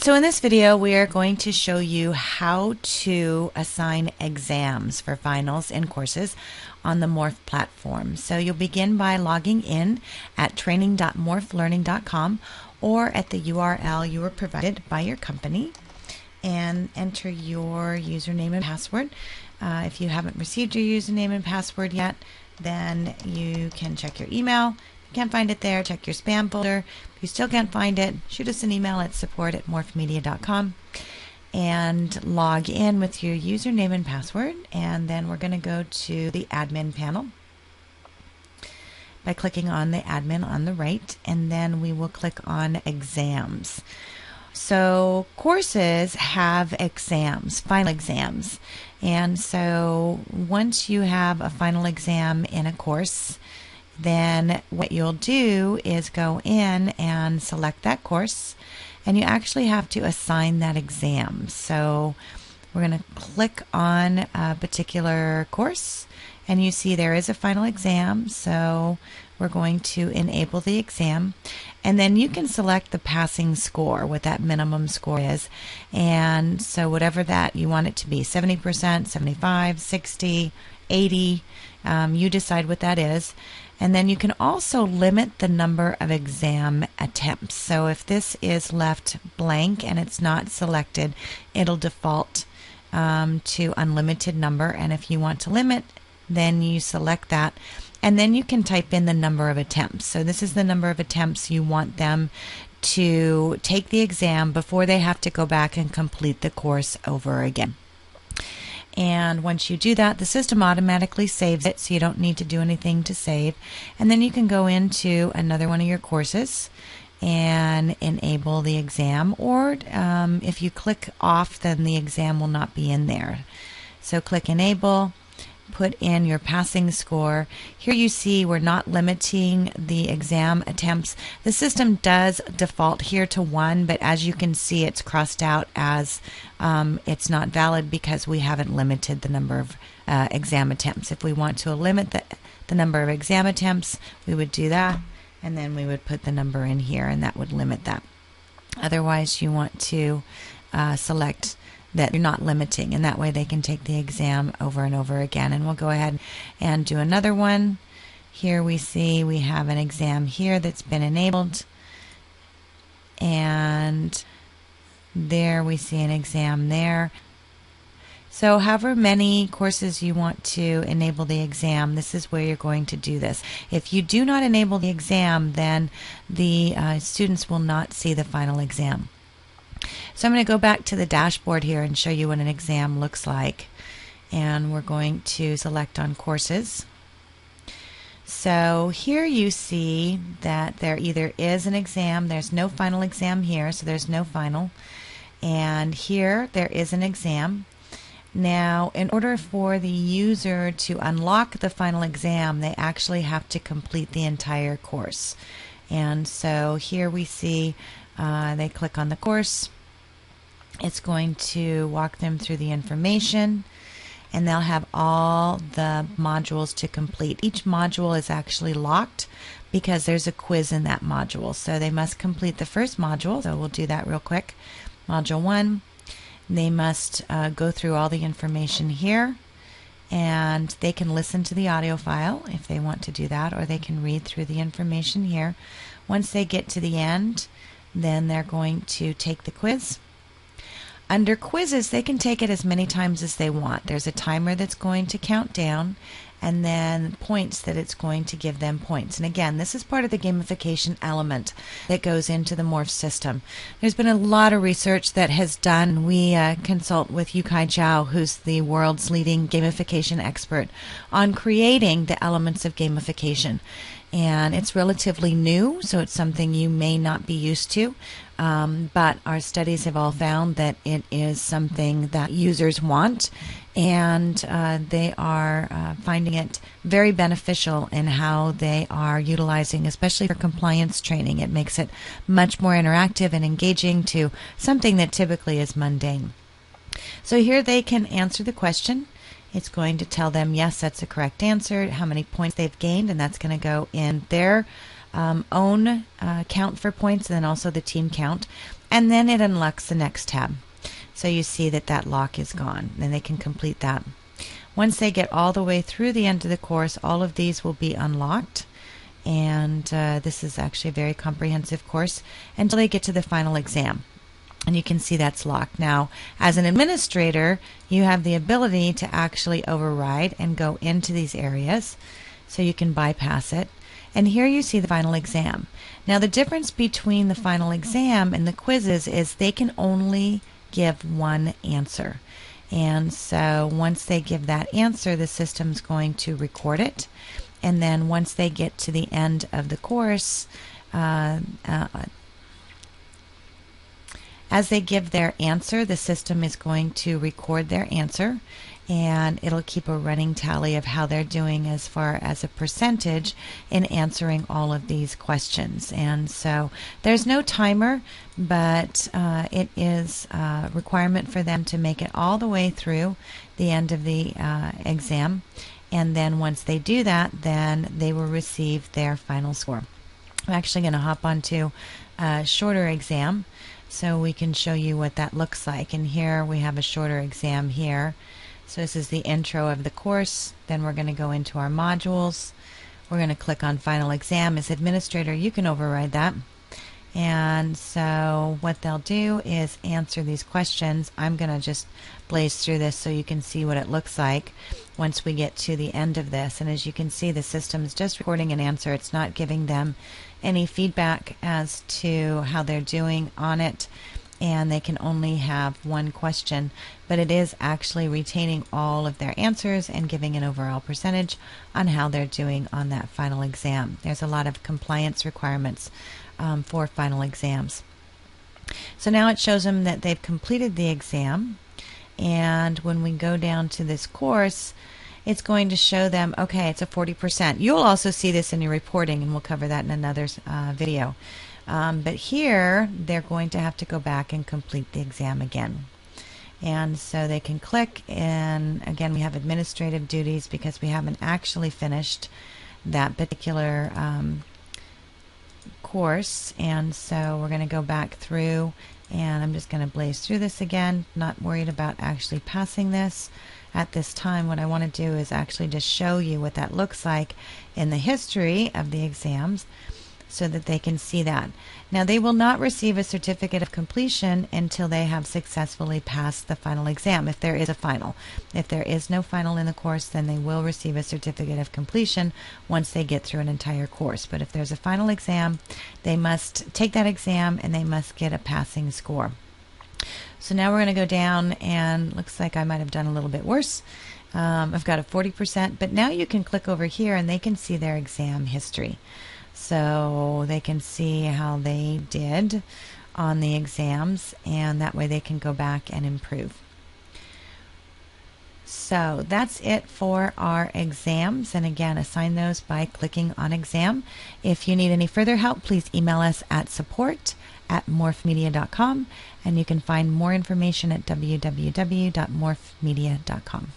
So in this video, we are going to show you how to assign exams for finals and courses on the Morph platform. So you'll begin by logging in at training.morphlearning.com or at the URL you were provided by your company and enter your username and password. If you haven't received your username and password yet, then you can check your email. Can't find it there, check your spam folder. If you still can't find it, shoot us an email at support@morphmedia.com and log in with your username and password. And then we're going to go to the admin panel by clicking on the admin on the right, and then we will click on exams. So courses have exams, final exams. And so once you have a final exam in a course, then what you'll do is go in and select that course, and you actually have to assign that exam. So we're going to click on a particular course, and you see there is a final exam, so we're going to enable the exam, and then you can select the passing score, what that minimum score is. And so whatever that you want it to be, 70%, 75, 60, 80, you decide what that is. And then you can also limit the number of exam attempts. So if this is left blank and it's not selected, it'll default to unlimited number. And if you want to limit, then you select that. And then you can type in the number of attempts. So this is the number of attempts you want them to take the exam before they have to go back and complete the course over again. And once you do that, the system automatically saves it, so you don't need to do anything to save. And then you can go into another one of your courses and enable the exam, or if you click off, then the exam will not be in there. So click enable, put in your passing score. Here you see we're not limiting the exam attempts. The system does default here to 1, but as you can see, it's crossed out as it's not valid because we haven't limited the number of exam attempts. If we want to limit the number of exam attempts, we would do that, and then we would put the number in here, and that would limit that. Otherwise, you want to select that you're not limiting, and that way they can take the exam over and over again. And we'll go ahead and do another one. Here we see we have an exam here that's been enabled, and there we see an exam there. So however many courses you want to enable the exam, this is where you're going to do this. If you do not enable the exam, then the students will not see the final exam. So I'm going to go back to the dashboard here and show you what an exam looks like. And we're going to select on courses. So here you see that there either is an exam, there's no final exam here, so there's no final. And here there is an exam. Now, in order for the user to unlock the final exam, they actually have to complete the entire course. And so here we see they click on the course. It's going to walk them through the information, and they'll have all the modules to complete. Each module is actually locked because there's a quiz in that module. So they must complete the first module. So we'll do that real quick. Module 1. They must go through all the information here, and they can listen to the audio file if they want to do that, or they can read through the information here. Once they get to the end, then they're going to take the quiz. Under quizzes, they can take it as many times as they want. There's a timer that's going to count down, and then points that it's going to give them points. And again, this is part of the gamification element that goes into the Morph system. There's been a lot of research that has done. We consult with Yukai Zhao, who's the world's leading gamification expert, on creating the elements of gamification. And it's relatively new, so it's something you may not be used to. But our studies have all found that it is something that users want, and they are finding it very beneficial in how they are utilizing, especially for compliance training. It makes it much more interactive and engaging to something that typically is mundane. So here they can answer the question. It's going to tell them, yes, that's the correct answer, how many points they've gained, and that's going to go in their own count for points, and then also the team count. and then it unlocks the next tab. So you see that that lock is gone, and they can complete that. Once they get all the way through the end of the course, all of these will be unlocked. And this is actually a very comprehensive course until they get to the final exam. And you can see that's locked. Now, as an administrator, you have the ability to actually override and go into these areas, so you can bypass it. And here you see the final exam. Now, the difference between the final exam and the quizzes is they can only give one answer. And so once they give that answer, the system's going to record it. And then once they get to the end of the course, as they give their answer, the system is going to record their answer, and it'll keep a running tally of how they're doing as far as a percentage in answering all of these questions. And so there's no timer, but it is a requirement for them to make it all the way through the end of the exam. And then once they do that, then they will receive their final score. I'm actually going to hop onto a shorter exam so we can show you what that looks like. And here we have a shorter exam here. So this is the intro of the course. Then we're going to go into our modules. We're going to click on final exam. As administrator, you can override that. And so what they'll do is answer these questions. I'm going to just blaze through this so you can see what it looks like once we get to the end of this. And as you can see, the system is just recording an answer. It's not giving them any feedback as to how they're doing on it. And they can only have one question, but it is actually retaining all of their answers and giving an overall percentage on how they're doing on that final exam. There's a lot of compliance requirements for final exams. So now it shows them that they've completed the exam, and when we go down to this course, it's going to show them, okay, it's a 40%. You'll also see this in your reporting, and we'll cover that in another video. But here, they're going to have to go back and complete the exam again. And so they can click, and again, we have administrative duties because we haven't actually finished that particular course. And so we're going to go back through, and I'm just going to blaze through this again. Not worried about actually passing this at this time. What I want to do is actually just show you what that looks like in the history of the exams, so that they can see that. Now, they will not receive a certificate of completion until they have successfully passed the final exam, if there is a final. If there is no final in the course, then they will receive a certificate of completion once they get through an entire course. But if there's a final exam, they must take that exam and they must get a passing score. So now we're going to go down, and looks like I might have done a little bit worse. I've got a 40%, but now you can click over here and they can see their exam history. So they can see how they did on the exams, and that way they can go back and improve. So that's it for our exams, and again, assign those by clicking on exam. If you need any further help, please email us at support@morphmedia.com, and you can find more information at www.morphmedia.com.